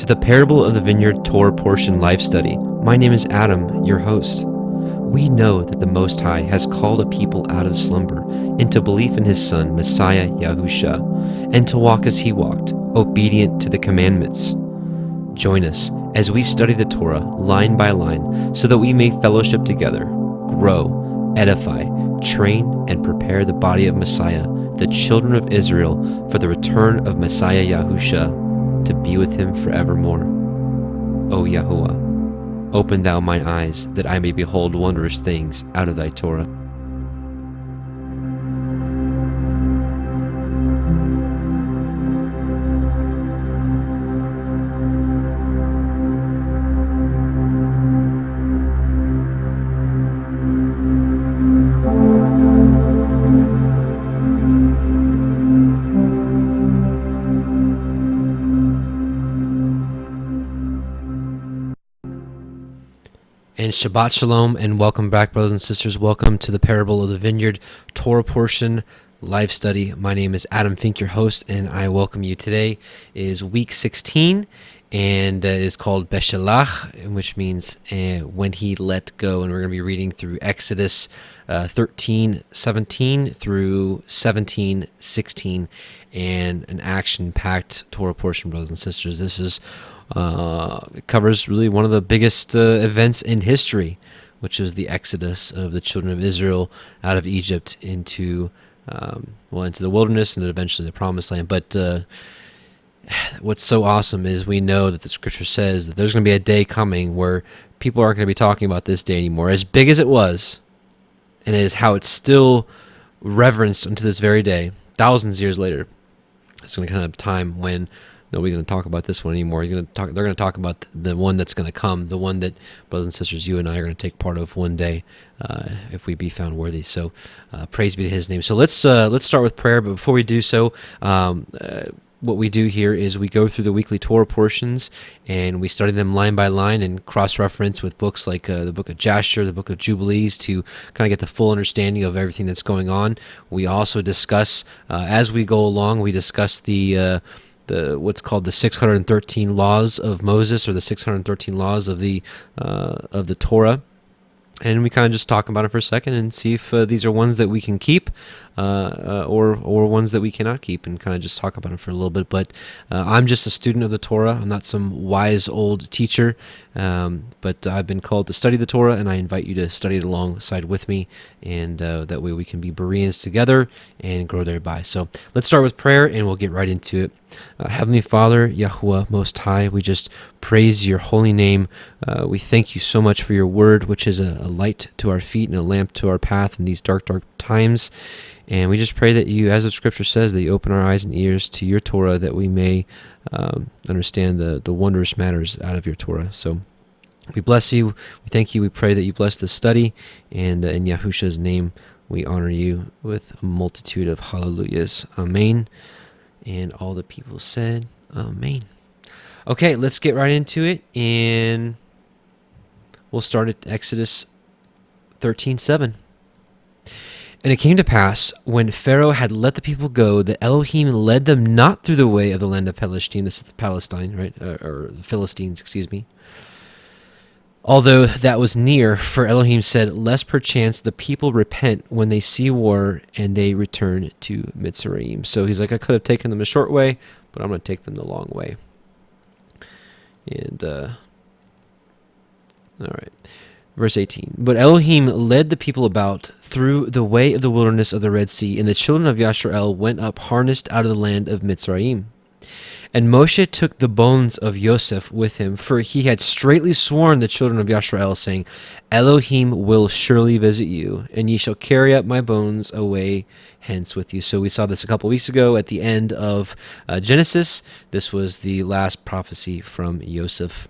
to the Parable of the Vineyard Torah portion live study. My name is Adam, your host. We know that the Most High has called a people out of slumber into belief in His Son, Messiah Yahusha, and to walk as He walked, obedient to the commandments. Join us as we study the Torah line by line so that we may fellowship together, grow, edify, train, and prepare the body of Messiah, the children of Israel, for the return of Messiah Yahusha, to be with Him forevermore. O Yahuwah, open Thou mine eyes, that I may behold wondrous things out of Thy Torah. And Shabbat Shalom, and welcome back, brothers and sisters. Welcome to the Parable of the Vineyard Torah portion live study. My name is Adam Fink, your host, and I welcome you. Today is week 16, and it is called Beshalach, which means when he let go. And we're going to be reading through Exodus 13:17 through 17:16, and an action-packed Torah portion, brothers and sisters. This is it covers really one of the biggest events in history, which is the exodus of the children of Israel out of Egypt into the wilderness and then eventually the promised land. But what's so awesome is we know that the scripture says that there's going to be a day coming where people aren't going to be talking about this day anymore, as big as it was, and it is how it's still reverenced unto this very day, thousands of years later. It's going to come a time when nobody's going to talk about this one anymore. They're going to talk about the one that's going to come, the one that, brothers and sisters, you and I are going to take part of one day, if we be found worthy. So, praise be to His name. So let's start with prayer. But before we do so, what we do here is we go through the weekly Torah portions and we study them line by line and cross-reference with books like the book of Jasher, the book of Jubilees, to kind of get the full understanding of everything that's going on. We also discuss, as we go along, we discuss the what's called the 613 laws of Moses, or the 613 laws of the Torah, and we kind of just talk about it for a second and see if these are ones that we can keep or ones that we cannot keep, and kind of just talk about it for a little bit. But I'm just a student of the Torah. I'm not some wise old teacher, but I've been called to study the Torah, and I invite you to study it alongside with me, and that way we can be Bereans together and grow thereby. So let's start with prayer, and we'll get right into it. Heavenly Father, Yahuwah Most High, we just praise your holy name. We thank you so much for your word, which is a light to our feet and a lamp to our path in these dark, dark times. And we just pray that you, as the scripture says, that you open our eyes and ears to your Torah, that we may understand the wondrous matters out of your Torah. So we bless you. We thank you. We pray that you bless this study. And in Yahusha's name, we honor you with a multitude of hallelujahs. Amen. And all the people said, amen. Okay, let's get right into it. And we'll start at Exodus 13:7. And it came to pass, when Pharaoh had let the people go, that Elohim led them not through the way of the land of Palestine. This is Palestine, right? Or Philistines, excuse me. Although that was near, for Elohim said, lest perchance the people repent when they see war and they return to Mitzrayim. So he's like, I could have taken them a short way, but I'm going to take them the long way. And, all right. Verse 18, but Elohim led the people about through the way of the wilderness of the Red Sea, and the children of Yasharel went up harnessed out of the land of Mitzrayim. And Moshe took the bones of Yosef with him, for he had straitly sworn the children of Yasharel, saying, Elohim will surely visit you, and ye shall carry up my bones away hence with you. So we saw this a couple weeks ago at the end of Genesis. This was the last prophecy from Yosef,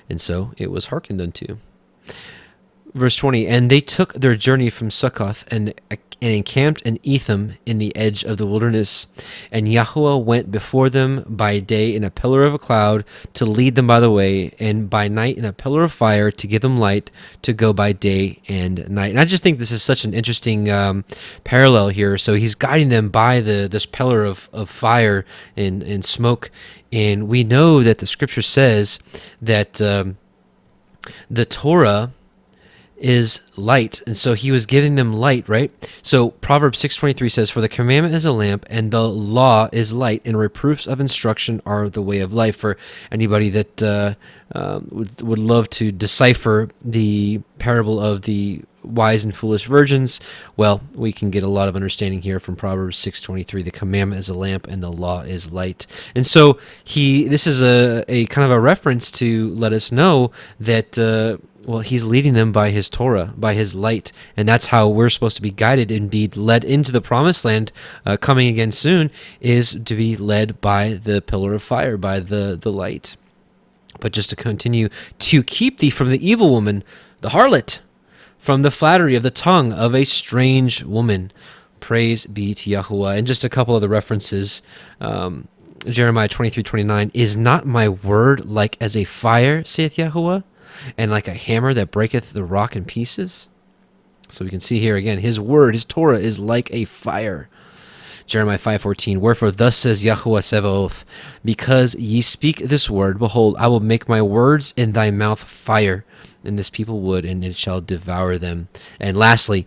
and so it was hearkened unto. Verse 20, and they took their journey from Succoth and and encamped in Etham in the edge of the wilderness. And Yahweh went before them by day in a pillar of a cloud to lead them by the way, and by night in a pillar of fire to give them light to go by day and night. And I just think this is such an interesting parallel here. So he's guiding them by this pillar of fire and smoke. And we know that the scripture says that the Torah is light, and so he was giving them light, right? So Proverbs 6:23 says, "For the commandment is a lamp, and the law is light, and reproofs of instruction are the way of life." For anybody that would love to decipher the parable of the wise and foolish virgins, well, we can get a lot of understanding here from Proverbs 6:23. The commandment is a lamp, and the law is light. And so this is a kind of a reference to let us know that well, he's leading them by his Torah, by his light, and that's how we're supposed to be guided and be led into the promised land coming again soon, is to be led by the pillar of fire, by the light. But just to continue, to keep thee from the evil woman, the harlot, from the flattery of the tongue of a strange woman. Praise be to Yahuwah. And just a couple of the references. Jeremiah 23:29, "Is not my word like as a fire, saith Yahuwah, and like a hammer that breaketh the rock in pieces?" So we can see here again, his word, his Torah, is like a fire. Jeremiah 5:14, "Wherefore thus says Yahuwah Sebaoth, because ye speak this word, behold, I will make my words in thy mouth fire, and this people wood, and it shall devour them." And lastly,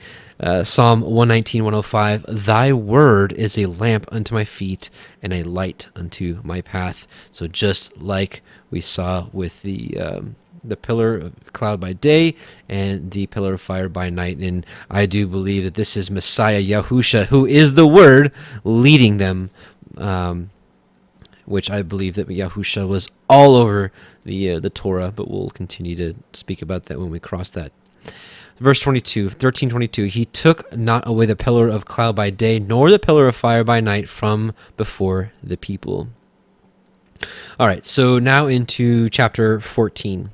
Psalm 119:105, "Thy word is a lamp unto my feet, and a light unto my path." So just like we saw with the pillar of cloud by day and the pillar of fire by night. And I do believe that this is Messiah Yahusha, who is the Word, leading them, which I believe that Yahusha was all over the Torah, but we'll continue to speak about that when we cross that. Verse 22, 13:22, "He took not away the pillar of cloud by day, nor the pillar of fire by night from before the people." All right, so now into chapter 14.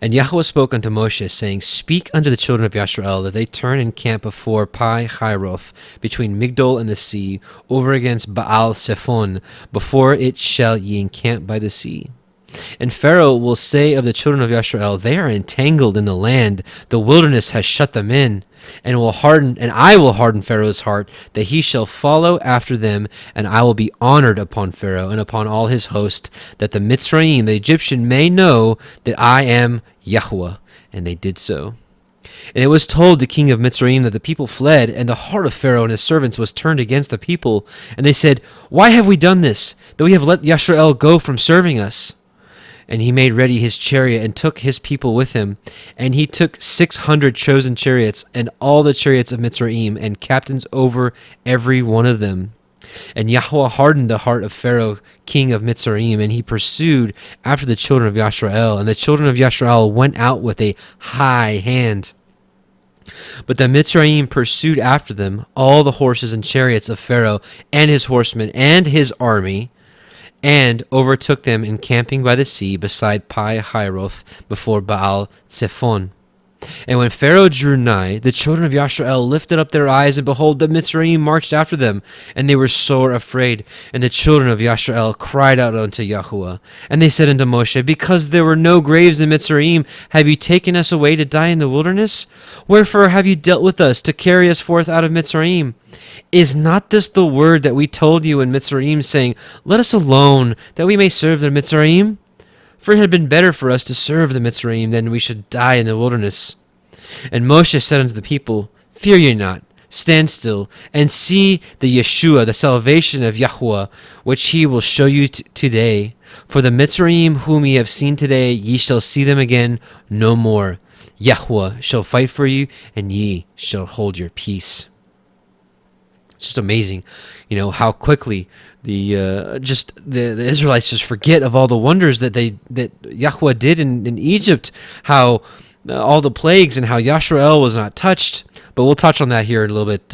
"And Yahweh spoke unto Moshe, saying, Speak unto the children of Yasharel, that they turn and camp before Pi Hiroth, between Migdol and the sea, over against Baal Zephon, before it shall ye encamp by the sea. And Pharaoh will say of the children of Yasharel, They are entangled in the land, the wilderness has shut them in. And I will harden Pharaoh's heart, that he shall follow after them, and I will be honored upon Pharaoh and upon all his host, that the Mitzrayim, the Egyptian, may know that I am Yahuwah. And they did so. And it was told the king of Mitzrayim that the people fled, and the heart of Pharaoh and his servants was turned against the people. And they said, Why have we done this, that we have let Yasharel go from serving us? And he made ready his chariot and took his people with him. And he took 600 chosen chariots and all the chariots of Mitzrayim and captains over every one of them. And Yahweh hardened the heart of Pharaoh, king of Mitzrayim, and he pursued after the children of Yasharel. And the children of Yasharel went out with a high hand. But the Mitzrayim pursued after them all the horses and chariots of Pharaoh and his horsemen and his army, and overtook them encamping by the sea beside Pi Hiroth before Baal Zephon. And when Pharaoh drew nigh, the children of Yasharel lifted up their eyes, and behold, the Mitzrayim marched after them, and they were sore afraid. And the children of Yasharel cried out unto Yahuwah. And they said unto Moshe, Because there were no graves in Mitzrayim, have you taken us away to die in the wilderness? Wherefore have you dealt with us to carry us forth out of Mitzrayim? Is not this the word that we told you in Mitzrayim, saying, Let us alone, that we may serve the Mitzrayim? For it had been better for us to serve the Mitzrayim than we should die in the wilderness. And Moshe said unto the people, Fear ye not, stand still, and see the Yeshua, the salvation of Yahuwah, which he will show you today. For the Mitzrayim whom ye have seen today, ye shall see them again no more. Yahuwah shall fight for you, and ye shall hold your peace. It's just amazing, how quickly the Israelites just forget of all the wonders that Yahweh did in Egypt, how all the plagues and how Yasharel was not touched. But we'll touch on that here in a little bit,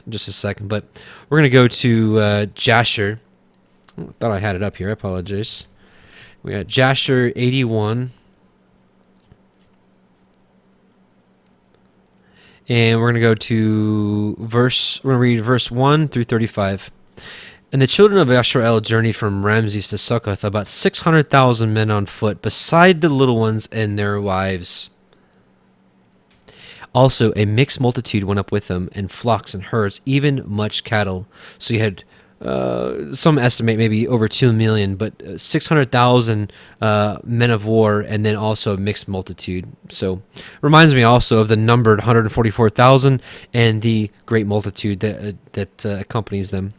just a second. But we're going to go to Jasher. I thought I had it up here. I apologize. We got Jasher 81. And we're going to go to we're going to read verse 1 through 35. And the children of Yashrael journeyed from Ramses to Succoth, about 600,000 men on foot, beside the little ones and their wives. Also, a mixed multitude went up with them, and flocks and herds, even much cattle. So you had some estimate maybe over 2 million, but 600,000 men of war, and then also a mixed multitude. So reminds me also of the numbered 144,000 and the great multitude that accompanies them.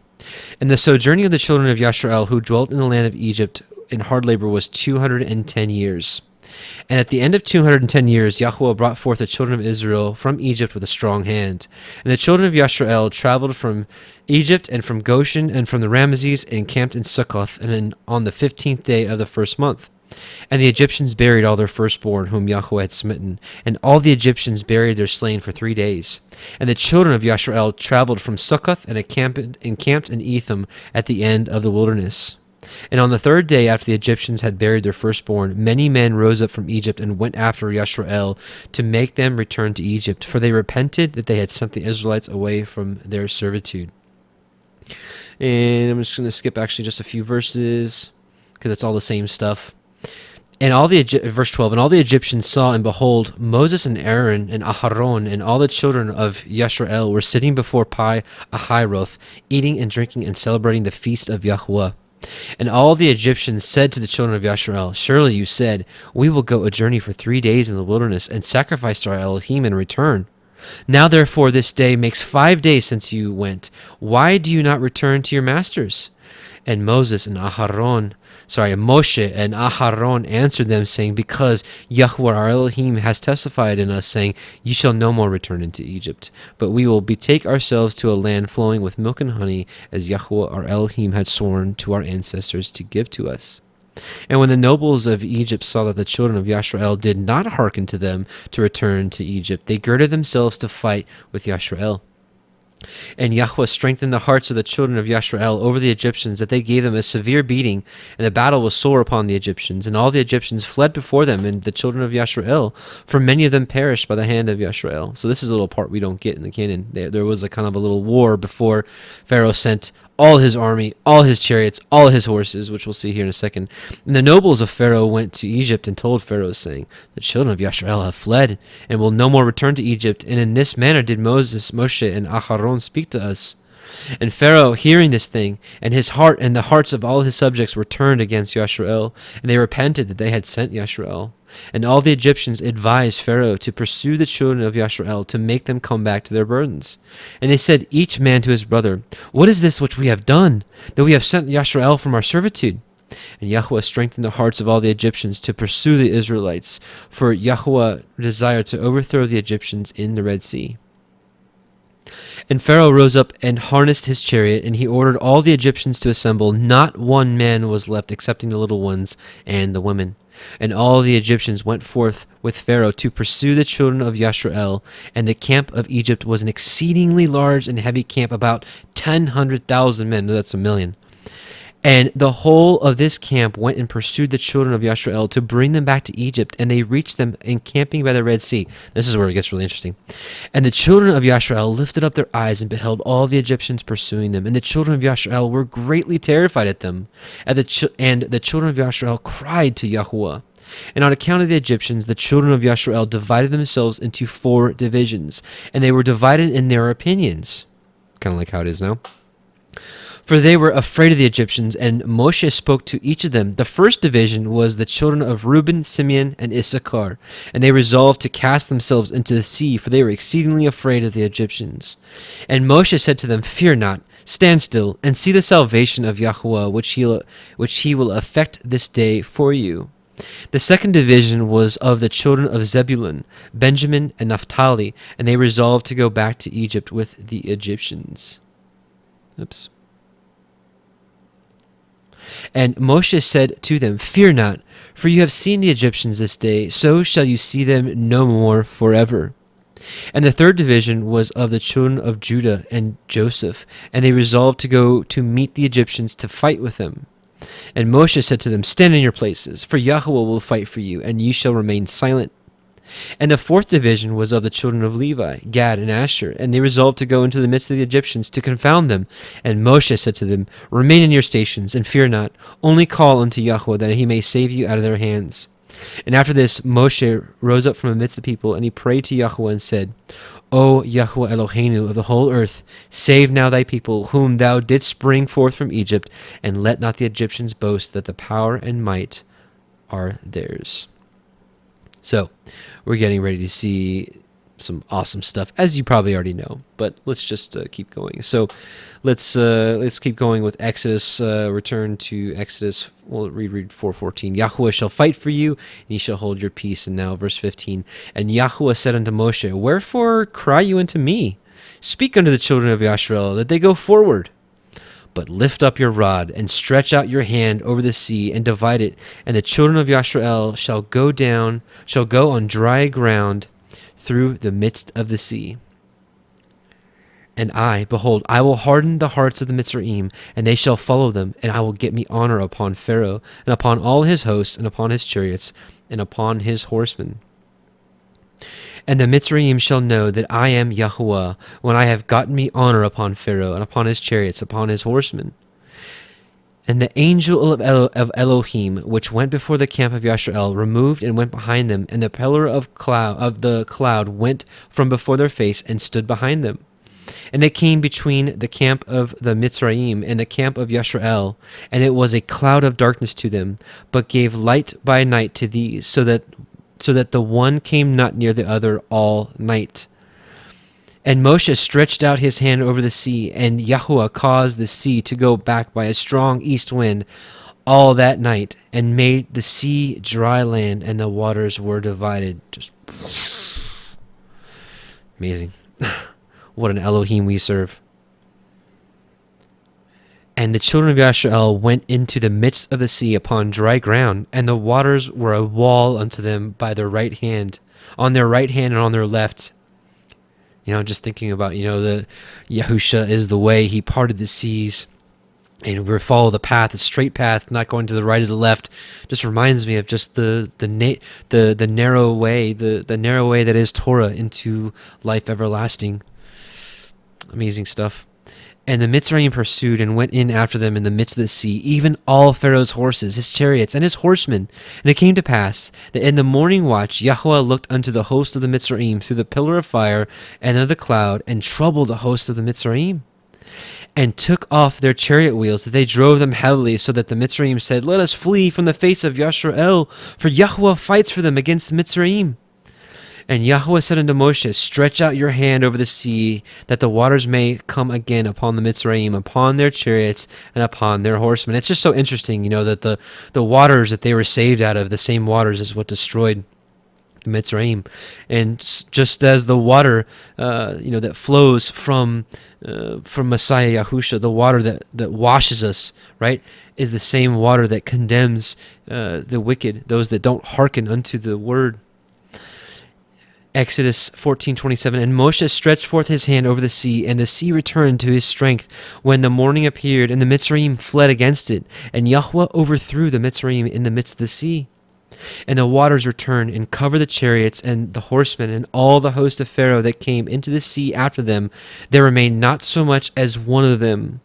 And the sojourning of the children of Yashrael who dwelt in the land of Egypt in hard labor was 210 years. And at the end of 210 years, Yahweh brought forth the children of Israel from Egypt with a strong hand. And the children of Yashrael traveled from Egypt and from Goshen and from the Ramesses and encamped in Succoth and on the 15th day of the first month. And the Egyptians buried all their firstborn whom Yahweh had smitten. And all the Egyptians buried their slain for 3 days. And the children of Yashrael traveled from Succoth and encamped in Etham at the end of the wilderness. And on the third day after the Egyptians had buried their firstborn, many men rose up from Egypt and went after Yashrael to make them return to Egypt, for they repented that they had sent the Israelites away from their servitude. And I'm just going to skip actually just a few verses, because it's all the same stuff. And all the verse 12, and all the Egyptians saw, and behold, Moses and Aaron and Aharon and all the children of Yashrael were sitting before Pi Ahiroth, eating and drinking and celebrating the feast of Yahweh. And all the Egyptians said to the children of Yashrael, surely you said, we will go a journey for 3 days in the wilderness and sacrifice to our Elohim and return. Now therefore this day makes 5 days since you went. Why do you not return to your masters? And Moshe and Aharon answered them, saying, because Yahweh our Elohim has testified in us, saying, you shall no more return into Egypt, but we will betake ourselves to a land flowing with milk and honey, as Yahweh our Elohim had sworn to our ancestors to give to us. And when the nobles of Egypt saw that the children of Yashrael did not hearken to them to return to Egypt, they girded themselves to fight with Yashrael. And Yahweh strengthened the hearts of the children of Yashrael over the Egyptians, that they gave them a severe beating, and the battle was sore upon the Egyptians. And all the Egyptians fled before them, and the children of Yashrael, for many of them perished by the hand of Yashrael. So this is a little part we don't get in the canon. There was a kind of a little war before Pharaoh sent all his army, all his chariots, all his horses, which we'll see here in a second. And the nobles of Pharaoh went to Egypt and told Pharaoh, saying, the children of Yashrael have fled, and will no more return to Egypt. And in this manner did Moshe and Aharon speak to us. And Pharaoh, hearing this thing, and his heart and the hearts of all his subjects were turned against Yashrael, and they repented that they had sent Yashrael. And all the Egyptians advised Pharaoh to pursue the children of Yashrael, to make them come back to their burdens. And they said each man to his brother, what is this which we have done, that we have sent Yashrael from our servitude? And Yahweh strengthened the hearts of all the Egyptians to pursue the Israelites, for Yahweh desired to overthrow the Egyptians in the Red Sea. And Pharaoh rose up and harnessed his chariot, and he ordered all the Egyptians to assemble. Not one man was left, excepting the little ones and the women. And all the Egyptians went forth with Pharaoh to pursue the children of Yashrael. And the camp of Egypt was an exceedingly large and heavy camp, about 100,000 men. That's 1,000,000. And the whole of this camp went and pursued the children of Yashrael to bring them back to Egypt, and they reached them encamping by the Red Sea. This is where it gets really interesting. And the children of Yashrael lifted up their eyes and beheld all the Egyptians pursuing them. And the children of Yashrael were greatly terrified at them. And the children of Yashrael cried to Yahweh. And on account of the Egyptians, the children of Yashrael divided themselves into 4 divisions, and they were divided in their opinions, kind of like how it is now. For they were afraid of the Egyptians, and Moshe spoke to each of them. The first division was the children of Reuben, Simeon, and Issachar, and they resolved to cast themselves into the sea, for they were exceedingly afraid of the Egyptians. And Moshe said to them, fear not, stand still, and see the salvation of Yahweh, which he will effect this day for you. The second division was of the children of Zebulun, Benjamin, and Naphtali, and they resolved to go back to Egypt with the Egyptians. Oops. And Moshe said to them, fear not, for you have seen the Egyptians this day, so shall you see them no more forever. And the third division was of the children of Judah and Joseph, and they resolved to go to meet the Egyptians to fight with them. And Moshe said to them, stand in your places, for Yahweh will fight for you, and you shall remain silent. And the fourth division was of the children of Levi, Gad and Asher, and they resolved to go into the midst of the Egyptians to confound them. And Moshe said to them, Remain in your stations, and fear not, only call unto Yahweh, that he may save you out of their hands. And after this, Moshe rose up from amidst the people, and he prayed to Yahweh and said, O Yahweh Eloheinu of the whole earth, save now thy people, whom thou didst bring forth from Egypt, and let not the Egyptians boast that the power and might are theirs. So, we're getting ready to see some awesome stuff, as you probably already know. But let's just keep going. So, let's keep going with Exodus. Return to Exodus. We'll read 4:14. Yahweh shall fight for you, and ye shall hold your peace. And now, verse 15. And Yahweh said unto Moshe, Wherefore cry you unto me? Speak unto the children of Yasharel, that they go forward. But lift up your rod, and stretch out your hand over the sea, and divide it, and the children of Yasharel shall go on dry ground through the midst of the sea. And I, behold, I will harden the hearts of the Mitzrayim, and they shall follow them, and I will get me honor upon Pharaoh, and upon all his hosts, and upon his chariots, and upon his horsemen. And the Mitzrayim shall know that I am Yahuwah, when I have gotten me honor upon Pharaoh, and upon his chariots, upon his horsemen. And the angel of Elohim, which went before the camp of Yasharel, removed and went behind them, and the pillar of the cloud went from before their face, and stood behind them. And it came between the camp of the Mitzrayim and the camp of Yasharel, and it was a cloud of darkness to them, but gave light by night to these, so that the one came not near the other all night. And Moshe stretched out his hand over the sea, and Yahuwah caused the sea to go back by a strong east wind all that night, and made the sea dry land, and the waters were divided. Just amazing. What an Elohim we serve. And the children of Yasharel went into the midst of the sea upon dry ground, and the waters were a wall unto them by their right hand, on their right hand and on their left. Just thinking about, the Yahusha is the way. He parted the seas, and we follow the path, the straight path, not going to the right or the left. Just reminds me of just the narrow way, the narrow way that is Torah into life everlasting. Amazing stuff. And the Mitzrayim pursued and went in after them in the midst of the sea, even all Pharaoh's horses, his chariots, and his horsemen. And it came to pass that in the morning watch Yahweh looked unto the host of the Mitzrayim through the pillar of fire and of the cloud, and troubled the host of the Mitzrayim, and took off their chariot wheels, that they drove them heavily, so that the Mitzrayim said, Let us flee from the face of Yasharel, for Yahweh fights for them against the Mitzrayim. And Yahweh said unto Moshe, Stretch out your hand over the sea, that the waters may come again upon the Mitzrayim, upon their chariots, and upon their horsemen. It's just so interesting, that the waters that they were saved out of, the same waters as what destroyed the Mitzrayim. And just as the water, that flows from Messiah Yahusha, the water that washes us, right, is the same water that condemns the wicked, those that don't hearken unto the word. Exodus 14:27. And Moshe stretched forth his hand over the sea, and the sea returned to his strength when the morning appeared, and the Mitzrayim fled against it, and Yahweh overthrew the Mitzrayim in the midst of the sea. And the waters returned and covered the chariots and the horsemen and all the host of Pharaoh that came into the sea after them. There remained not so much as one of them.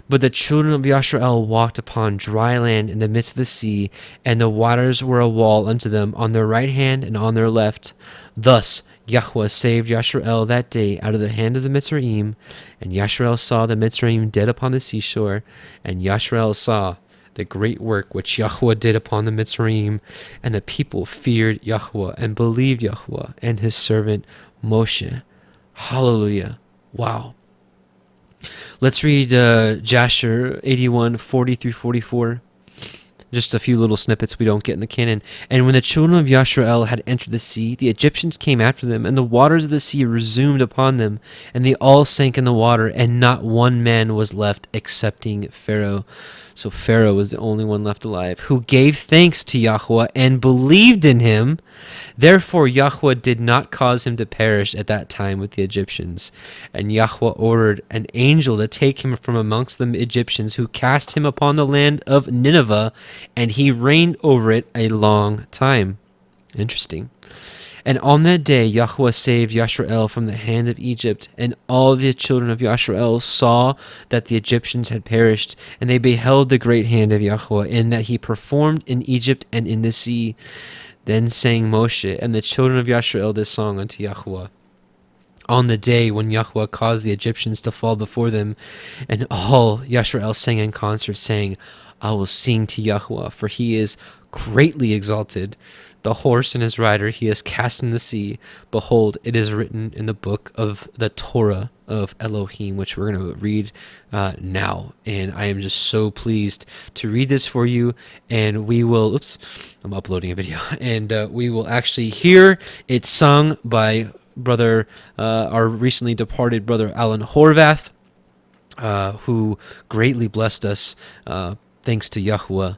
But the children of Yasharel walked upon dry land in the midst of the sea, and the waters were a wall unto them on their right hand and on their left. Thus Yahweh saved Yasharel that day out of the hand of the Mitzrayim, and Yasharel saw the Mitzrayim dead upon the seashore, and Yasharel saw the great work which Yahweh did upon the Mitzrayim, and the people feared Yahweh and believed Yahweh and his servant Moshe. Hallelujah. Wow. Let's read Jasher 81:40-44. Just a few little snippets we don't get in the canon. And when the children of Yasharel had entered the sea, the Egyptians came after them, and the waters of the sea resumed upon them, and they all sank in the water, and not one man was left excepting Pharaoh. So Pharaoh was the only one left alive, who gave thanks to Yahweh and believed in him. Therefore Yahweh did not cause him to perish at that time with the Egyptians. And Yahweh ordered an angel to take him from amongst the Egyptians, who cast him upon the land of Nineveh, and he reigned over it a long time. Interesting. And on that day, Yahweh saved Yashrael from the hand of Egypt, and all the children of Yashrael saw that the Egyptians had perished, and they beheld the great hand of Yahweh, in that he performed in Egypt and in the sea. Then sang Moshe and the children of Yashrael this song unto Yahweh on the day when Yahweh caused the Egyptians to fall before them. And all Yashrael sang in concert, saying, I will sing to Yahweh, for he is greatly exalted. The horse and his rider he has cast in the sea. Behold, it is written in the book of the Torah of Elohim, which we're going to read now. And I am just so pleased to read this for you. And we will, I'm uploading a video. And we will actually hear it sung by brother, our recently departed brother Alan Horvath, who greatly blessed us, thanks to Yahweh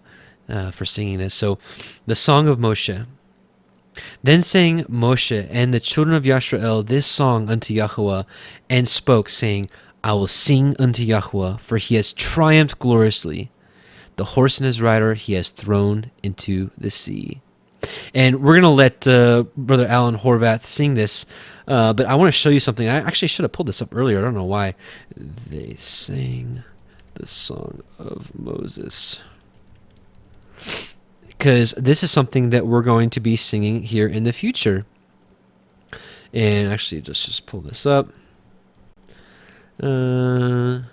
for singing this. So, the Song of Moshe. Then sang Moshe and the children of Yashrael this song unto Yahweh, and spoke, saying, I will sing unto Yahweh, for he has triumphed gloriously. The horse and his rider he has thrown into the sea. And we're going to let Brother Alan Horvath sing this, but I want to show you something. I actually should have pulled this up earlier. I don't know why. They sang the Song of Moses, because this is something that we're going to be singing here in the future. And actually, just pull this up. Yeah.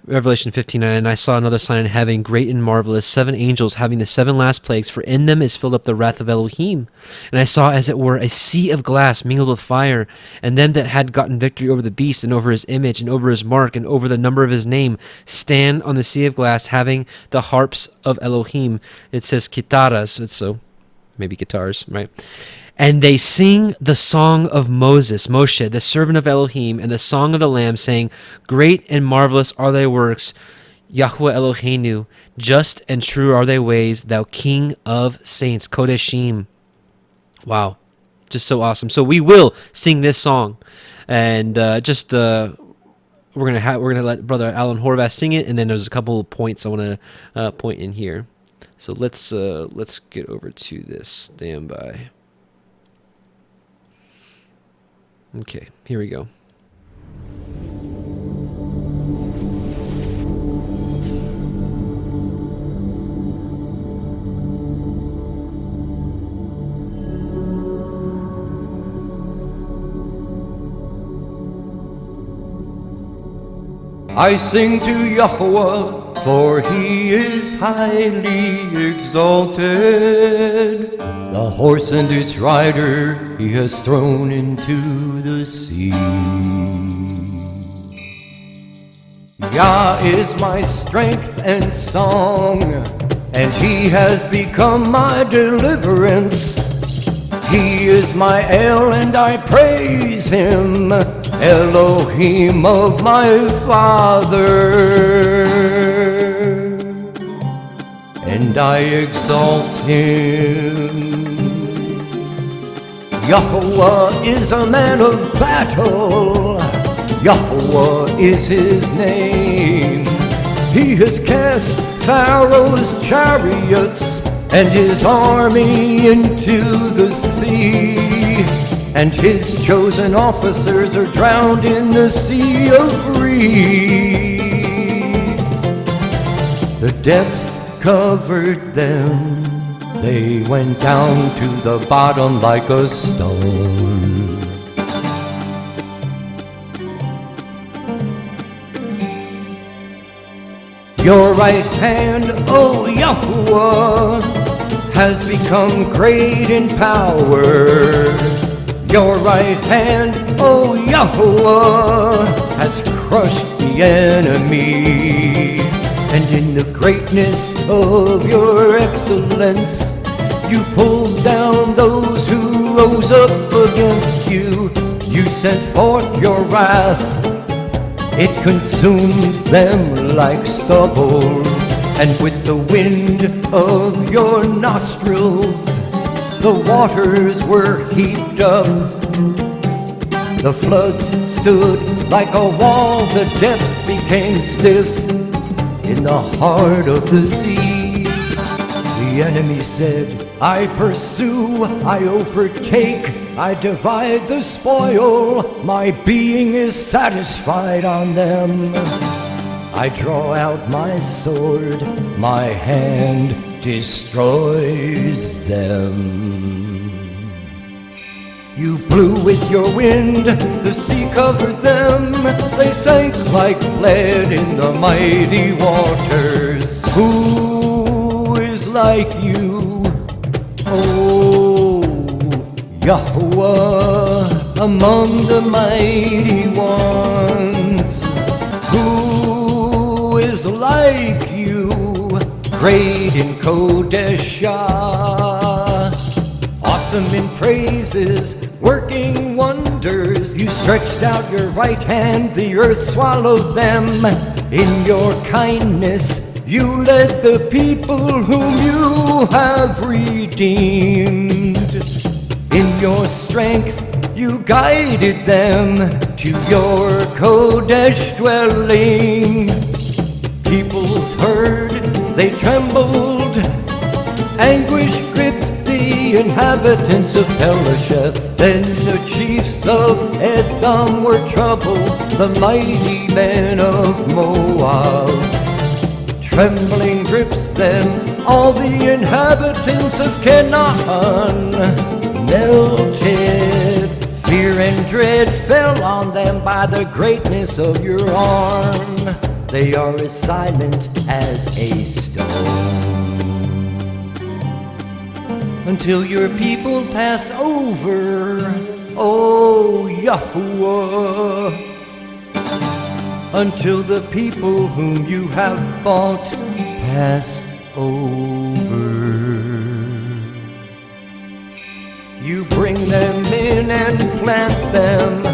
Revelation 15:9, and I saw another sign in heaven, great and marvelous, 7 angels having the 7 last plagues, for in them is filled up the wrath of Elohim. And I saw, as it were, a sea of glass mingled with fire, and them that had gotten victory over the beast, and over his image, and over his mark, and over the number of his name, stand on the sea of glass, having the harps of Elohim. It says kitaras, so maybe guitars, right? And they sing the song of Moses, Moshe, the servant of Elohim, and the song of the Lamb, saying, Great and marvelous are thy works, Yahweh Eloheinu. Just and true are thy ways, thou King of saints, Kodeshim. Wow, just so awesome. So we will sing this song, and we're gonna let Brother Alan Horvath sing it, and then there's a couple of points I want to point in here. So let's get over to this standby. Okay, here we go. I sing to Yahweh, for he is highly exalted. The horse and its rider he has thrown into the sea. Yah is my strength and song, and he has become my deliverance. He is my El, and I praise him, Elohim of my father, and I exalt him. Yahweh is a man of battle, Yahweh is his name. He has cast Pharaoh's chariots and his army into the sea, and his chosen officers are drowned in the sea of reeds. The depths covered them, they went down to the bottom like a stone. Your right hand, O Yahuwah, has become great in power. Your right hand, O Yahuwah, has crushed the enemy. And in the greatness of your excellence, you pulled down those who rose up against you. You sent forth your wrath, it consumed them like stubble. And with the wind of your nostrils, the waters were heaped up. The floods stood like a wall, the depths became stiff in the heart of the sea. The enemy said, I pursue, I overtake, I divide the spoil. My being is satisfied on them. I draw out my sword, my hand destroys them. You blew with your wind, the sea covered them. They sank like lead in the mighty waters. Who is like you, O Yahweh, among the mighty ones? Who is like you, great in Kodeshah, awesome in praises, working wonders? You stretched out your right hand, the earth swallowed them. In your kindness you led the people whom you have redeemed. In your strength you guided them to your Kodesh dwelling. Peoples heard, they trembled, anguish gripped the inhabitants of Pelasheth. Then the chiefs of Edom were troubled, the mighty men of Moab. Trembling grips them, all the inhabitants of Canaan melted. Fear and dread fell on them by the greatness of your arm. They are as silent as a stone, until your people pass over, O Yahuwah. Until the people whom you have bought pass over. You bring them in and plant them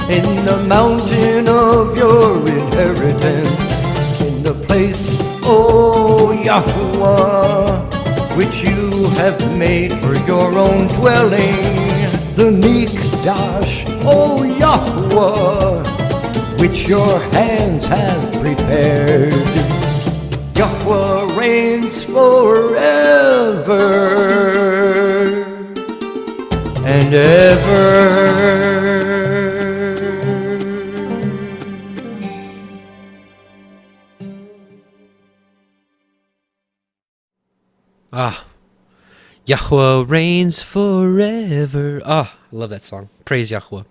in the mountain of your inheritance, in the place, O Yahuwah, which you have made for your own dwelling, the Mikdash, O Yahuwah, which your hands have prepared. Yahweh reigns forever and ever. Yahweh reigns forever. I love that song. Praise Yahweh.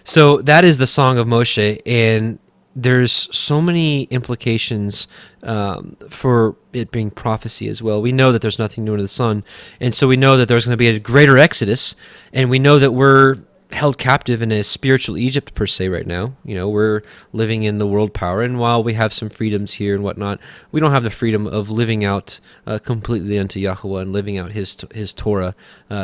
So that is the Song of Moshe, and there's so many implications for it being prophecy as well. We know that there's nothing new under the sun, and so we know that there's going to be a greater exodus, and we know that we're held captive in a spiritual Egypt per se right now. You know, we're living in the world power, and while we have some freedoms here and whatnot, we don't have the freedom of living out completely unto Yahweh and living out His Torah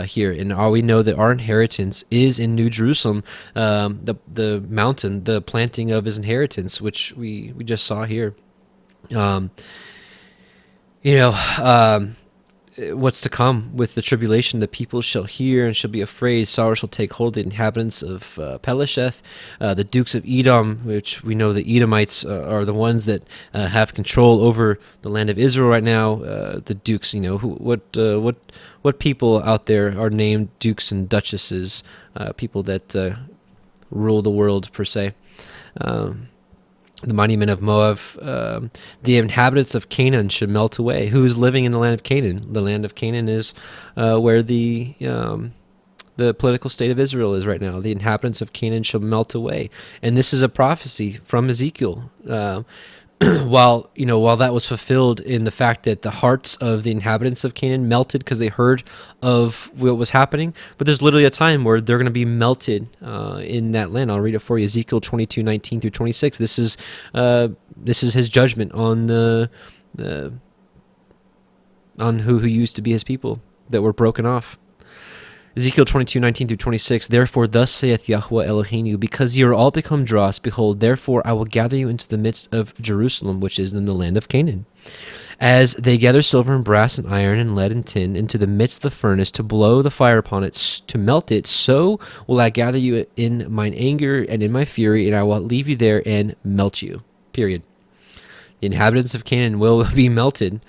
here. And we know that our inheritance is in New Jerusalem, the mountain, the planting of His inheritance, which we just saw here. What's to come with the tribulation, the people shall hear and shall be afraid. Sorrow shall take hold of the inhabitants of Pelasheth, the dukes of Edom, which we know the Edomites are the ones that have control over the land of Israel right now. The dukes, what people out there are named dukes and duchesses, people that rule the world per se. The mighty men of Moab, the inhabitants of Canaan should melt away. Who is living in the land of Canaan? The land of Canaan is where the political state of Israel is right now. The inhabitants of Canaan shall melt away, and this is a prophecy from Ezekiel. While that was fulfilled in the fact that the hearts of the inhabitants of Canaan melted because they heard of what was happening, but there's literally a time where they're going to be melted in that land. I'll read it for you. Ezekiel 22:19 through 26. This is His judgment on who used to be His people that were broken off. Ezekiel 22:19 through 26. Therefore, thus saith Yahweh Eloheinu, because ye are all become dross, behold, therefore I will gather you into the midst of Jerusalem, which is in the land of Canaan. As they gather silver and brass and iron and lead and tin into the midst of the furnace to blow the fire upon it, to melt it, so will I gather you in mine anger and in my fury, and I will leave you there and melt you. Period. The inhabitants of Canaan will be melted.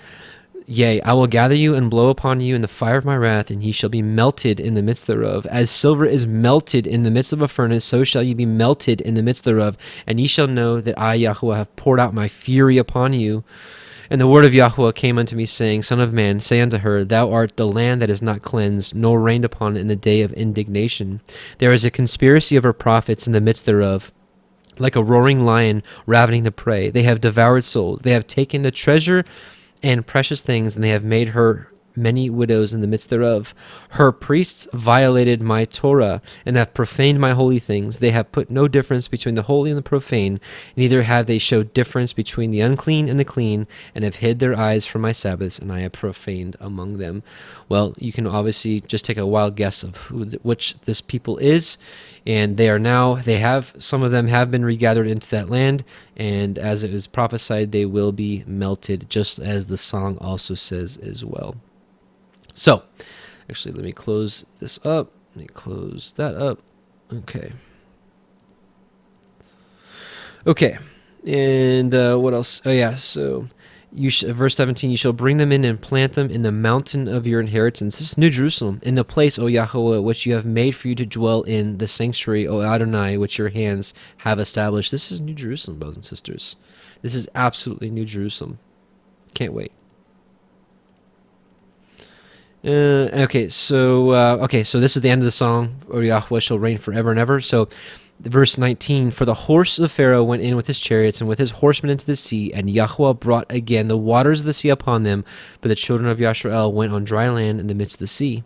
Yea, I will gather you and blow upon you in the fire of my wrath, and ye shall be melted in the midst thereof. As silver is melted in the midst of a furnace, so shall ye be melted in the midst thereof. And ye shall know that I, Yahweh, have poured out my fury upon you. And the word of Yahweh came unto me, saying, Son of man, say unto her, Thou art the land that is not cleansed, nor rained upon in the day of indignation. There is a conspiracy of her prophets in the midst thereof, like a roaring lion ravening the prey. They have devoured souls. They have taken the treasure and precious things, and they have made her many widows in the midst thereof. Her priests violated my Torah, and have profaned my holy things. They have put no difference between the holy and the profane, neither have they showed difference between the unclean and the clean, and have hid their eyes from my Sabbaths, and I have profaned among them. Well, you can obviously just take a wild guess of which this people is, and some of them have been regathered into that land, and as it is prophesied, they will be melted, just as the song also says as well. So, actually, let me close this up. Let me close that up. Okay. And what else? Oh, yeah. So, verse 17, you shall bring them in and plant them in the mountain of your inheritance. This is New Jerusalem, in the place, O Yahweh, which you have made for you to dwell in, the sanctuary, O Adonai, which your hands have established. This is New Jerusalem, brothers and sisters. This is absolutely New Jerusalem. Can't wait. So this is the end of the song, O Yahweh shall reign forever and ever. So verse 19, for the horse of Pharaoh went in with his chariots and with his horsemen into the sea, and Yahweh brought again the waters of the sea upon them, but the children of Yashrael went on dry land in the midst of the sea.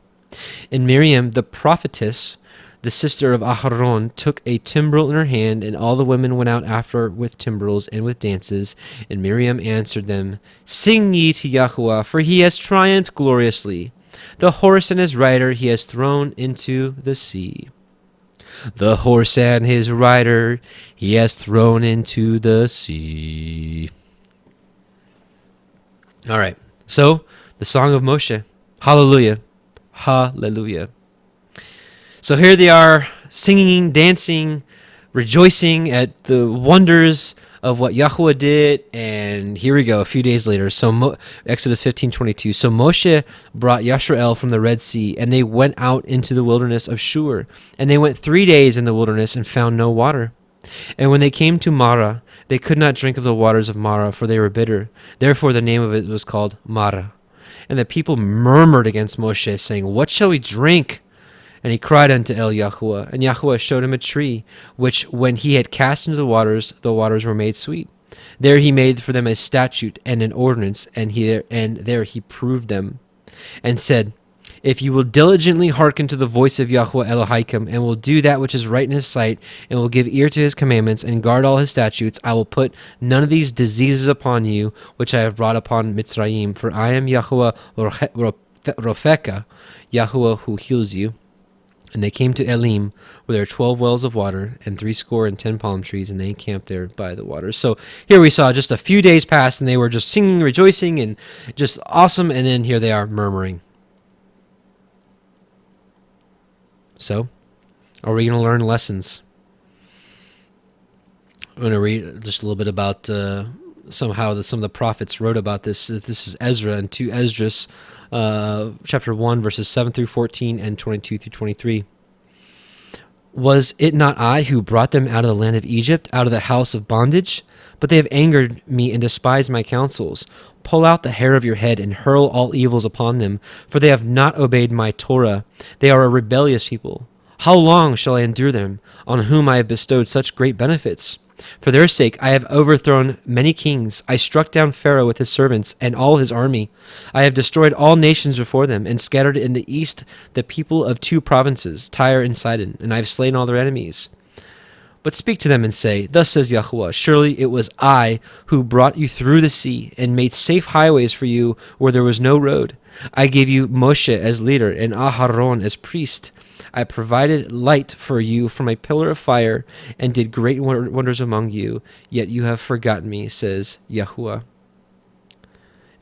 And Miriam the prophetess, the sister of Aharon, took a timbrel in her hand, and all the women went out after with timbrels and with dances. And Miriam answered them, Sing ye to Yahweh, for he has triumphed gloriously. The horse and his rider he has thrown into the sea. The horse and his rider he has thrown into the sea. All right, so the Song of Moshe. Hallelujah. Hallelujah. So here they are, singing, dancing, rejoicing at the wonders of what Yahweh did. And here we go, a few days later. So Exodus 15:22. So Moshe brought Yashrael from the Red Sea, and they went out into the wilderness of Shur. And they went 3 days in the wilderness and found no water. And when they came to Marah, they could not drink of the waters of Marah, for they were bitter. Therefore the name of it was called Marah. And the people murmured against Moshe, saying, What shall we drink? And he cried unto El Yahweh, and Yahweh showed him a tree, which when he had cast into the waters were made sweet. There he made for them a statute and an ordinance, and there he proved them, and said, If you will diligently hearken to the voice of Yahweh Elohim, and will do that which is right in his sight, and will give ear to his commandments, and guard all his statutes, I will put none of these diseases upon you, which I have brought upon Mitzrayim, for I am Yahweh Rofeka, Yahweh who heals you. And they came to Elim, where there are 12 wells of water, and 70 palm trees, and they encamped there by the waters. So here we saw just a few days pass, and they were just singing, rejoicing, and just awesome, and then here they are murmuring. So, are we going to learn lessons? I'm going to read just a little bit about some of the prophets wrote about this. This is Ezra and 2 Esdras, chapter 1, verses 7 through 14 and 22 through 23. Was it not I who brought them out of the land of Egypt, out of the house of bondage? But they have angered me and despised my counsels. Pull out the hair of your head and hurl all evils upon them, for they have not obeyed my Torah. They are a rebellious people. How long shall I endure them, on whom I have bestowed such great benefits? For their sake I have overthrown many kings. I struck down Pharaoh with his servants and all his army. I have destroyed all nations before them, and scattered in the east the people of 2 provinces, Tyre and Sidon, and I have slain all their enemies. But speak to them and say, Thus says Yahweh, surely it was I who brought you through the sea, and made safe highways for you where there was no road. I gave you Moshe as leader, and Aharon as priest. I provided light for you from a pillar of fire, and did great wonders among you, yet you have forgotten me, says Yahuwah.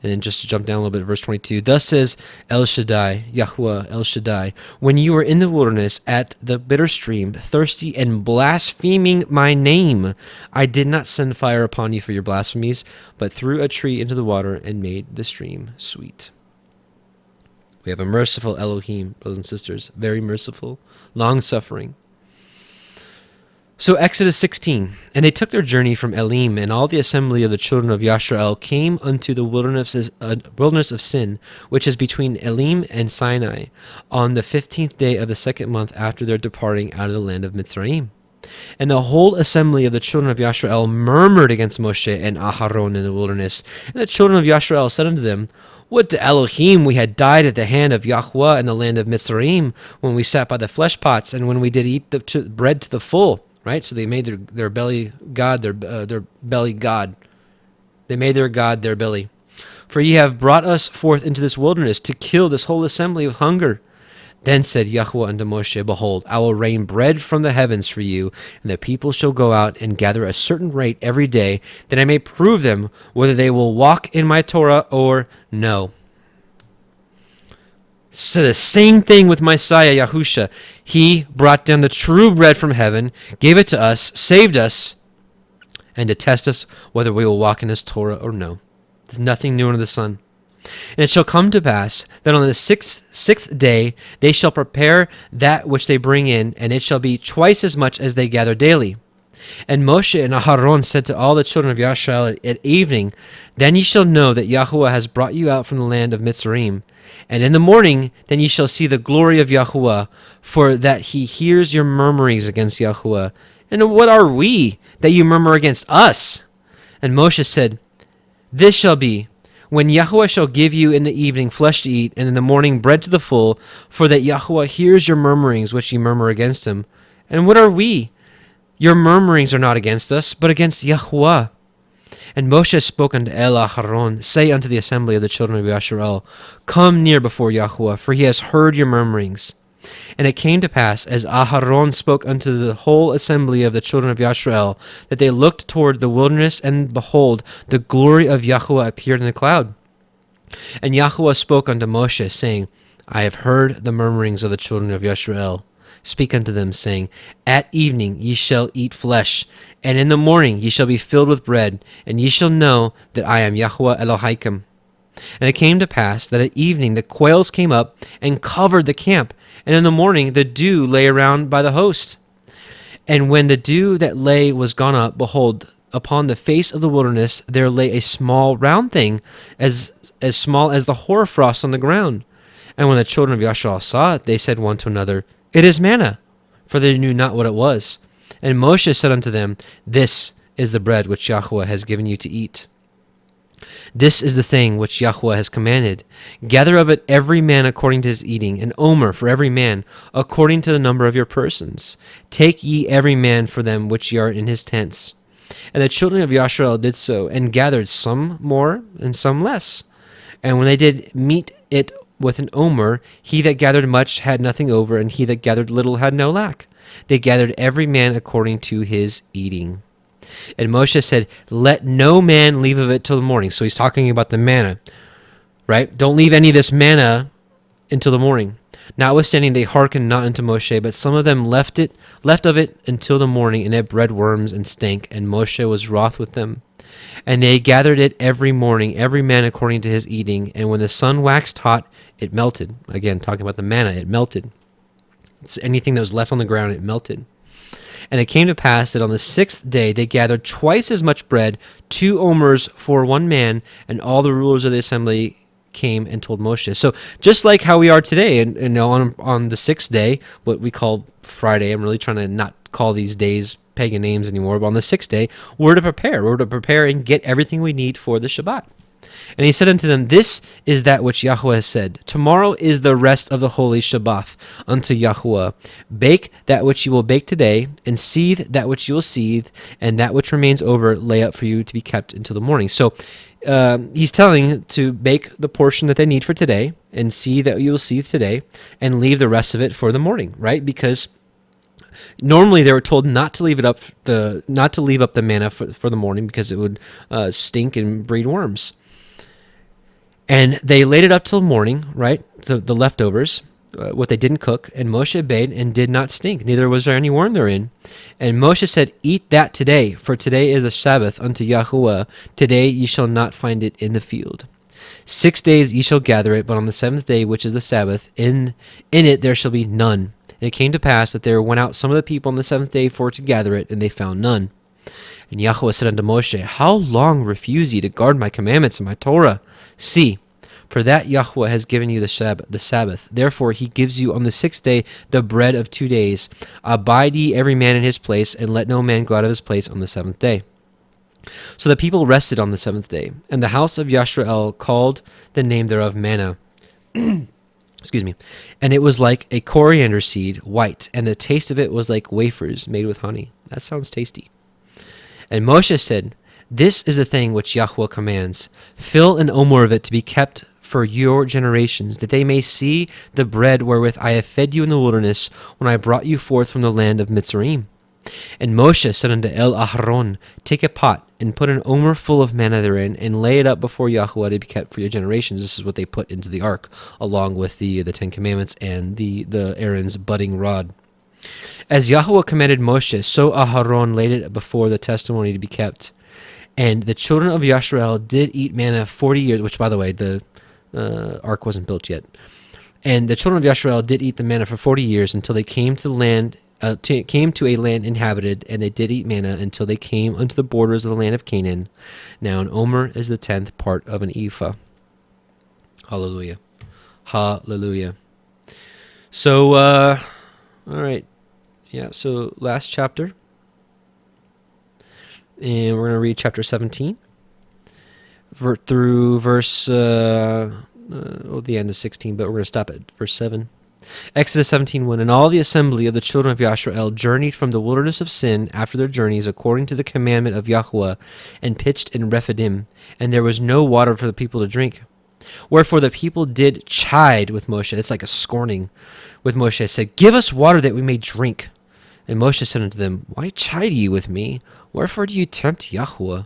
And then just to jump down a little bit, verse 22, thus says El Shaddai, Yahweh El Shaddai, when you were in the wilderness at the bitter stream, thirsty and blaspheming my name, I did not send fire upon you for your blasphemies, but threw a tree into the water and made the stream sweet. We have a merciful Elohim, brothers and sisters, very merciful, long-suffering. So Exodus 16, and they took their journey from Elim, and all the assembly of the children of Yashrael came unto the wilderness of Sin, which is between Elim and Sinai, on the 15th day of the second month after their departing out of the land of Mitzrayim. And the whole assembly of the children of Yashrael murmured against Moshe and Aharon in the wilderness. And the children of Yashrael said unto them, would to Elohim we had died at the hand of Yahweh in the land of Mitzrayim, when we sat by the flesh pots, and when we did eat the bread to the full. Right, so they made their belly God, their belly God. They made their God their belly. For ye have brought us forth into this wilderness to kill this whole assembly with hunger. Then said Yahweh unto Moshe, behold, I will rain bread from the heavens for you, and the people shall go out and gather a certain rate every day, that I may prove them whether they will walk in my Torah or no. So the same thing with Messiah, Yahusha. He brought down the true bread from heaven, gave it to us, saved us, and to test us whether we will walk in his Torah or no. There's nothing new under the sun. And it shall come to pass that on the sixth day they shall prepare that which they bring in, and it shall be twice as much as they gather daily. And Moshe and Aharon said to all the children of Yashrael at evening, then ye shall know that Yahweh has brought you out from the land of Mitzrayim. And in the morning, then ye shall see the glory of Yahweh, for that he hears your murmurings against Yahweh. And what are we, that you murmur against us? And Moshe said, this shall be, when Yahweh shall give you in the evening flesh to eat, and in the morning bread to the full, for that Yahweh hears your murmurings which ye murmur against him. And what are we? Your murmurings are not against us, but against Yahweh. And Moshe spoke unto Aharon, say unto the assembly of the children of Yashrael, come near before Yahweh, for he has heard your murmurings. And it came to pass, as Aharon spoke unto the whole assembly of the children of Yashrael, that they looked toward the wilderness, and behold, the glory of Yahweh appeared in the cloud. And Yahweh spoke unto Moshe, saying, I have heard the murmurings of the children of Yashrael. Speak unto them, saying, at evening ye shall eat flesh, and in the morning ye shall be filled with bread, and ye shall know that I am Yahweh Elohim. And it came to pass that at evening the quails came up and covered the camp, and in the morning the dew lay around by the host. And when the dew that lay was gone up, behold, upon the face of the wilderness there lay a small round thing, as small as the hoarfrost on the ground. And when the children of Yashrael saw it, they said one to another, it is manna, for they knew not what it was. And Moshe said unto them, this is the bread which Yahweh has given you to eat. This is the thing which Yahweh has commanded. Gather of it every man according to his eating, an omer for every man, according to the number of your persons. Take ye every man for them which ye are in his tents. And the children of Yashrael did so, and gathered some more and some less. And when they did meet it with an omer, he that gathered much had nothing over, and he that gathered little had no lack. They gathered every man according to his eating. And Moshe said, let no man leave of it till the morning. So he's talking about the manna, right? Don't leave any of this manna until the morning. Notwithstanding, they hearkened not unto Moshe, but some of them left of it until the morning, and it bred worms and stank, and Moshe was wroth with them. And they gathered it every morning, every man according to his eating, and when the sun waxed hot, it melted. Again, talking about the manna, it melted. It's anything that was left on the ground, it melted. And it came to pass that on the sixth day they gathered twice as much bread, 2 omers for one man, and all the rulers of the assembly came and told Moshe. So just like how we are today, and on the sixth day, what we call Friday, I'm really trying to not call these days pagan names anymore, but on the sixth day, we're to prepare and get everything we need for the Shabbat. And he said unto them, this is that which Yahweh has said. Tomorrow is the rest of the holy Shabbat unto Yahweh. Bake that which you will bake today, and seethe that which you will seethe, and that which remains over lay up for you to be kept until the morning. So he's telling to bake the portion that they need for today, and see that you will seethe today, and leave the rest of it for the morning, right? Because normally they were told not to leave up the manna for the morning, because it would stink and breed worms. And they laid it up till morning, right? The leftovers, what they didn't cook. And Moshe bade and did not stink, neither was there any worm therein. And Moshe said, eat that today, for today is a Sabbath unto Yahuwah. Today ye shall not find it in the field. 6 days ye shall gather it, but on the seventh day, which is the Sabbath, in it there shall be none. And it came to pass that there went out some of the people on the seventh day for to gather it, and they found none. And Yahuwah said unto Moshe, how long refuse ye to guard my commandments and my Torah? See, for that Yahuwah has given you the Sabbath. Therefore he gives you on the sixth day the bread of 2 days. Abide ye every man in his place, and let no man go out of his place on the seventh day. So the people rested on the seventh day, and the house of Yashrael called the name thereof manna. Excuse me. And it was like a coriander seed, white, and the taste of it was like wafers made with honey. That sounds tasty. And Moshe said, this is the thing which Yahuwah commands. Fill an omer of it to be kept for your generations, that they may see the bread wherewith I have fed you in the wilderness, when I brought you forth from the land of Mitzrayim. And Moshe said unto Aharon, take a pot, and put an omer full of manna therein, and lay it up before Yahuwah to be kept for your generations. This is what they put into the ark, along with the Ten Commandments and the Aaron's budding rod. As Yahuwah commanded Moshe, so Aharon laid it before the testimony to be kept. And the children of Yashrael did eat manna 40 years, which, by the way, the ark wasn't built yet. And the children of Yashrael did eat the manna for 40 years until they came to the land, came to a land inhabited, and they did eat manna until they came unto the borders of the land of Canaan. Now an omer is the 10th part of an ephah. Hallelujah. Hallelujah. So, all right. Yeah, so last chapter. And we're going to read chapter 17 through verse, the end of 16, but we're going to stop at verse 7. Exodus 17:1. And all the assembly of the children of Yashrael journeyed from the wilderness of Sin after their journeys according to the commandment of Yahuwah, and pitched in Rephidim, and there was no water for the people to drink. Wherefore the people did chide with Moshe. It's like a scorning with Moshe. Said, give us water that we may drink. And Moshe said unto them, why chide ye with me? Wherefore do you tempt Yahuwah?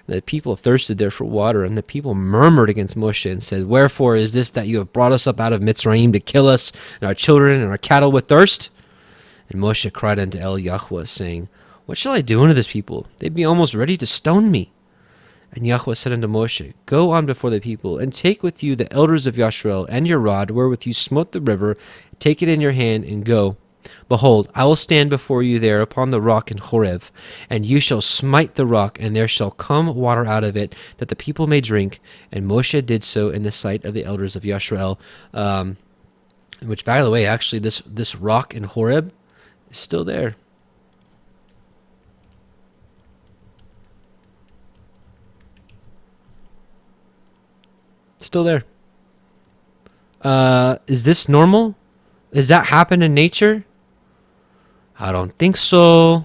And the people thirsted there for water, and the people murmured against Moshe and said, wherefore is this that you have brought us up out of Mitzrayim to kill us and our children and our cattle with thirst? And Moshe cried unto Yahuwah, saying, what shall I do unto this people? They be almost ready to stone me. And Yahuwah said unto Moshe, go on before the people, and take with you the elders of Yashrael, and your rod, wherewith you smote the river, take it in your hand, and go. Behold, I will stand before you there upon the rock in Horeb, and you shall smite the rock, and there shall come water out of it, that the people may drink. And Moshe did so in the sight of the elders of Yashrael. Which, by the way, actually, this rock in Horeb is still there. Still there. Is this normal? Does that happen in nature? I don't think so.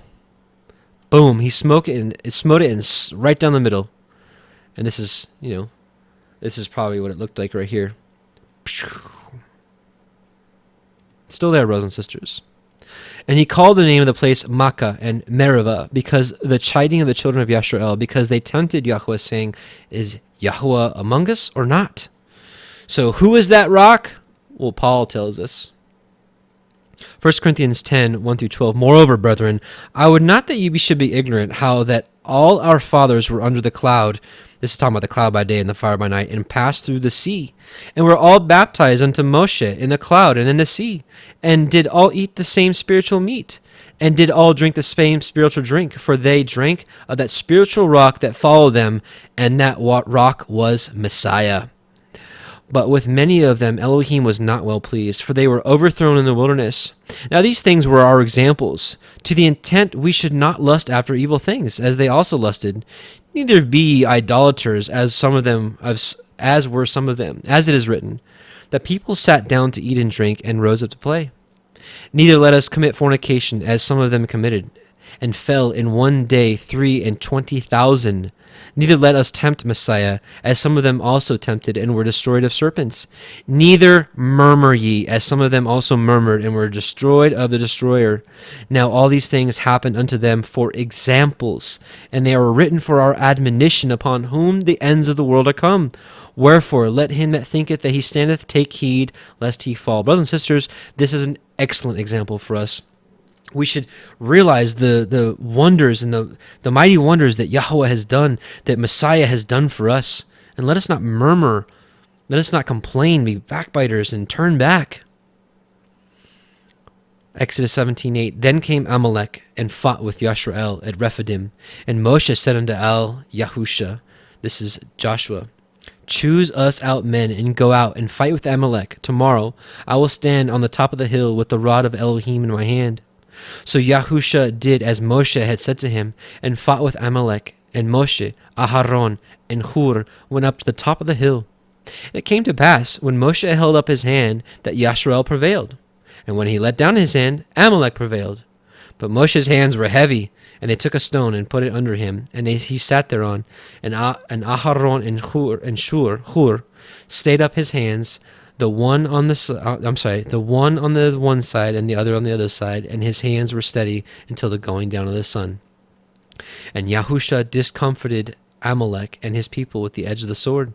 Boom! He smote it right down the middle. And this is, this is probably what it looked like right here. Still there, brothers and sisters. And he called the name of the place Makkah and Meribah, because the chiding of the children of Yashrael, because they tempted Yahuwah, saying, is Yahuwah among us or not? So who is that rock? Well, Paul tells us. 1 Corinthians 10, 1 through 12. Moreover, brethren, I would not that you should be ignorant how that all our fathers were under the cloud. This is talking about the cloud by day and the fire by night, and passed through the sea, and were all baptized unto Moshe in the cloud and in the sea, and did all eat the same spiritual meat, and did all drink the same spiritual drink, for they drank of that spiritual rock that followed them, and that rock was Messiah. But with many of them Elohim was not well pleased, for they were overthrown in the wilderness. Now these things were our examples, to the intent we should not lust after evil things, as they also lusted. Neither be ye idolaters, as were some of them, as it is written, the people sat down to eat and drink, and rose up to play. Neither let us commit fornication, as some of them committed, and fell in one day 23,000. Neither let us tempt Messiah, as some of them also tempted, and were destroyed of serpents. Neither murmur ye, as some of them also murmured, and were destroyed of the destroyer. Now all these things happened unto them for examples, and they are written for our admonition, upon whom the ends of the world are come. Wherefore, let him that thinketh that he standeth take heed, lest he fall. Brothers and sisters, this is an excellent example for us. We should realize the wonders and the mighty wonders that Yahweh has done, that Messiah has done for us. And let us not murmur, let us not complain, be backbiters, and turn back. Exodus 17:8. Then came Amalek and fought with Yashrael at Rephidim. And Moshe said unto Yahusha, this is Joshua, choose us out men and go out and fight with Amalek. Tomorrow I will stand on the top of the hill with the rod of Elohim in my hand. So Yahusha did as Moshe had said to him, and fought with Amalek. And Moshe, Aharon, and Hur went up to the top of the hill. And it came to pass, when Moshe held up his hand, that Yashrael prevailed. And when he let down his hand, Amalek prevailed. But Moshe's hands were heavy, and they took a stone and put it under him, and he sat thereon. And Aharon and Hur stayed up his hands, the one on the one side and the other on the other side, and his hands were steady until the going down of the sun. And Yahusha discomfited Amalek and his people with the edge of the sword.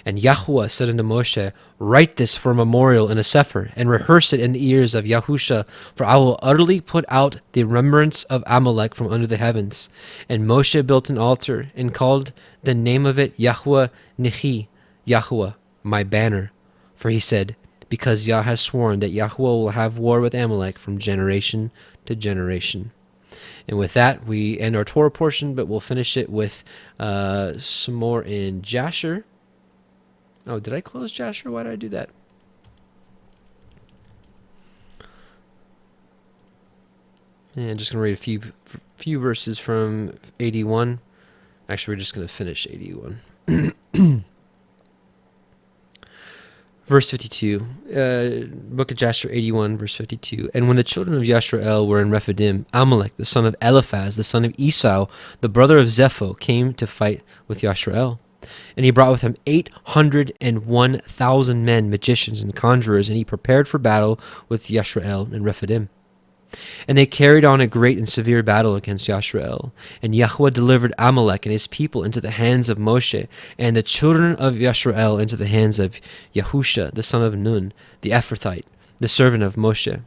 And Yahuwah said unto Moshe, write this for a memorial in a CEPHER, and rehearse it in the ears of Yahusha, for I will utterly put out the remembrance of Amalek from under the heavens. And Moshe built an altar, and called the name of it Yahuwah Nichi, Yahuwah, my banner. For he said, because Yah has sworn that Yahuwah will have war with Amalek from generation to generation. And with that, we end our Torah portion, but we'll finish it with some more in Jasher. Oh, did I close Jasher? Why did I do that? And just going to read a few verses from 81. Actually, we're just going to finish 81. Verse 52, book of Jasher 81, verse 52. And when the children of Yashrael were in Rephidim, Amalek, the son of Eliphaz, the son of Esau, the brother of Zepho, came to fight with Yashrael. And he brought with him 801,000 men, magicians and conjurers, and he prepared for battle with Yashrael and Rephidim. And they carried on a great and severe battle against Yashrael. And Yahweh delivered Amalek and his people into the hands of Moshe, and the children of Yashrael into the hands of Yahusha, the son of Nun, the Ephrathite, the servant of Moshe.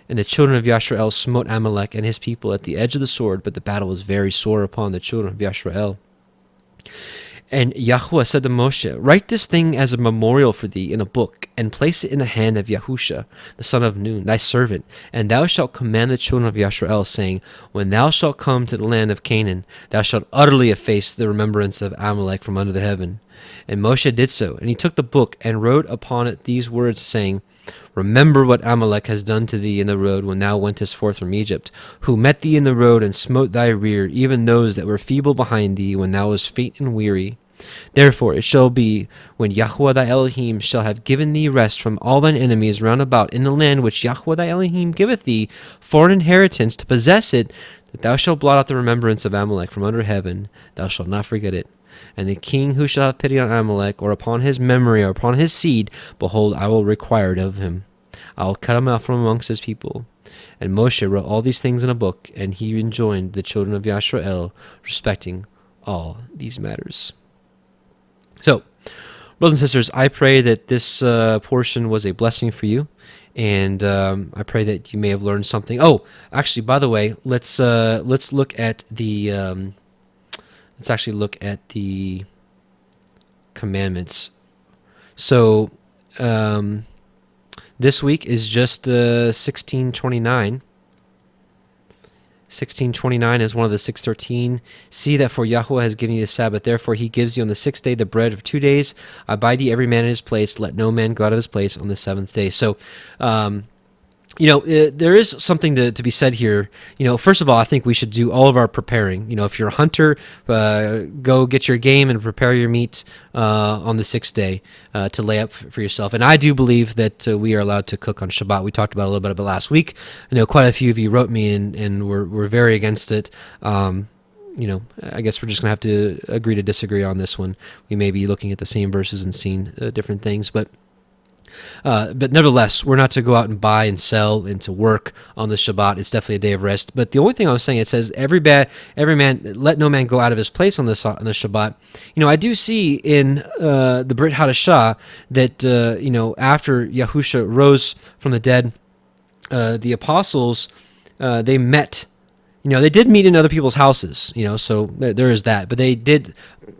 And the children of Yashrael smote Amalek and his people at the edge of the sword, but the battle was very sore upon the children of Yashrael. And Yahuwah said to Moshe, write this thing as a memorial for thee in a book, and place it in the hand of Yahusha, the son of Nun, thy servant. And thou shalt command the children of Yashrael, saying, when thou shalt come to the land of Canaan, thou shalt utterly efface the remembrance of Amalek from under the heaven. And Moshe did so, and he took the book, and wrote upon it these words, saying, remember what Amalek has done to thee in the road when thou wentest forth from Egypt, who met thee in the road and smote thy rear, even those that were feeble behind thee when thou wast faint and weary. Therefore it shall be, when Yahuwah thy Elohim shall have given thee rest from all thine enemies round about in the land which Yahuwah thy Elohim giveth thee for an inheritance to possess it, that thou shalt blot out the remembrance of Amalek from under heaven, thou shalt not forget it. And the king who shall have pity on Amalek, or upon his memory, or upon his seed, behold, I will require it of him. I will cut him out from amongst his people. And Moshe wrote all these things in a book, and he enjoined the children of Yashrael respecting all these matters. So, brothers and sisters, I pray that this portion was a blessing for you, and I pray that you may have learned something. Oh, actually, by the way, let's look at the commandments. So, this week is just 1629. 1629 is one of the 613. See that for Yahweh has given you the Sabbath. Therefore he gives you on the 6th day the bread of 2 days. Abide ye every man in his place. Let no man go out of his place on the 7th day. So, there is something to be said here. First of all, I think we should do all of our preparing. If you're a hunter, go get your game and prepare your meat on the 6th day to lay up for yourself. And I do believe that we are allowed to cook on Shabbat. We talked about a little bit about it last week. I know quite a few of you wrote me and were very against it. I guess we're just going to have to agree to disagree on this one. We may be looking at the same verses and seeing different things, but But nevertheless, we're not to go out and buy and sell and to work on the Shabbat. It's definitely a day of rest. But the only thing I was saying, it says, every man, let no man go out of his place on the Shabbat. I do see in the Brit Hadashah that, after Yahusha rose from the dead, the apostles, they met. They did meet in other people's houses, so there is that. But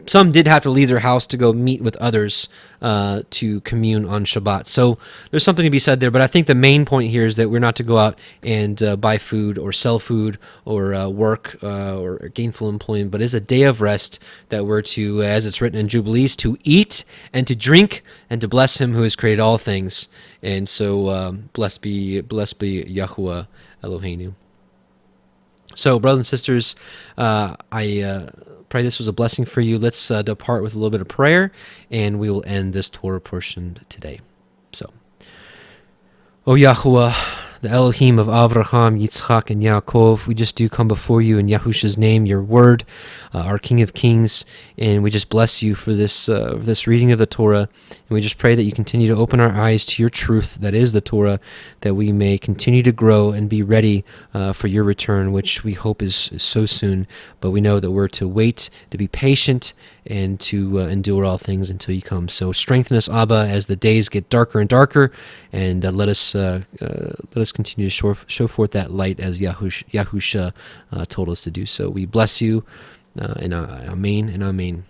some did have to leave their house to go meet with others to commune on Shabbat. So there's something to be said there. But I think the main point here is that we're not to go out and buy food or sell food or work or gainful employment, but it's a day of rest that we're to, as it's written in Jubilees, to eat and to drink and to bless him who has created all things. And so blessed be Yahuwah Eloheinu. So, brothers and sisters, I pray this was a blessing for you. Let's depart with a little bit of prayer, and we will end this Torah portion today. So, O Yahuwah, the Elohim of Avraham, Yitzchak, and Yaakov, we just do come before you in Yahusha's name, your word, our King of Kings, and we just bless you for this reading of the Torah, and we just pray that you continue to open our eyes to your truth, that is the Torah, that we may continue to grow and be ready for your return, which we hope is so soon, but we know that we're to wait, to be patient, and to endure all things until you come. So strengthen us, Abba, as the days get darker and darker, and let us continue to show forth that light as Yahusha told us to do so. We bless you, and amen and amen.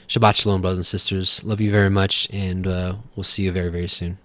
Shabbat shalom, brothers and sisters. Love you very much, and we'll see you very, very soon.